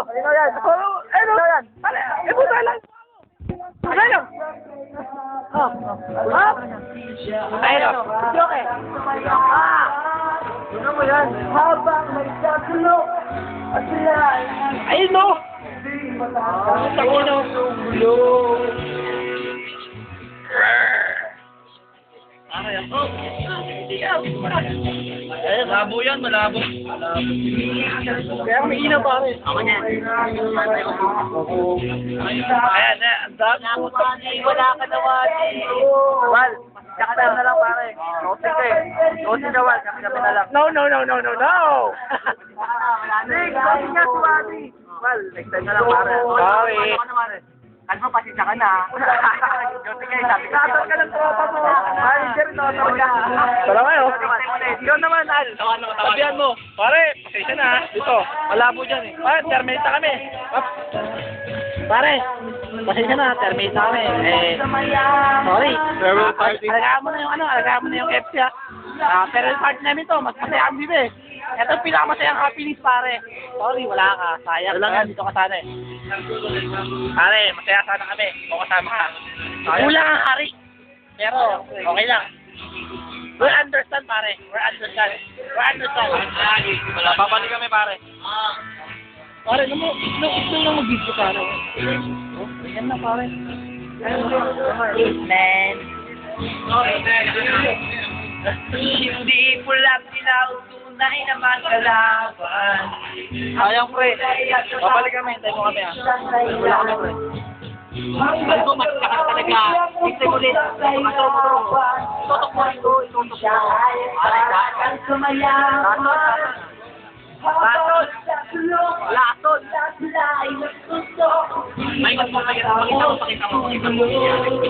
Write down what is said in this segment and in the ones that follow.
Sino yan? Sino yan? Puta lang. Ano? Ayun. Joke eh. Sino mo yan? Habang may sakulo at sila Ayun no. Malabo yan, malabo. Kaya may ina pare. Ayan, ang dami. wala ka na wali. Wal, tsaka na lang pare. Nosi ka eh. Nosi na wal, kami na lang. No. Nick, nosi nga si wali. Wal, next time na lang pare. Sorry. Kalma, pasensya ka na. Nosi ka eh, sabi ka. Nakasal ka ng tropa mo. Manager, nakasal ka. Tara kayo. Ikaw naman, Al. Sabihan mo. Pare, pasensya na ha. Dito. Malabo dyan eh. Pare, terminate na kami. Pare, pasensya na. Terminate na kami. Sorry. Alagaan mo na yung alagaan mo na yung FC ha. Pero yung part namin to, mas masaya ang bibi. Ito yung pinakamasayang happenings pare. Sorry, wala ka. Sayang. Kaya dito ka sana eh. Pare, masaya sana kami. Kung kasama ka. Kulang ang hari. Pero, okay lang. We understand pare. We understand. Babalik kami pare. Pare, gusto lang mag-video ka na. Yan na pare. Man. Hindi pula pinautunay na magkalaban. Sayang pre. Babalik kami. Hintay mo kami ha. Wala kami pre. Bago magkakas talaga. Ito ulit. Itutok mo ito. Lason. May mas pakita mo.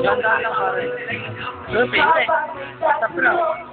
Ganda lang pare. Pwede.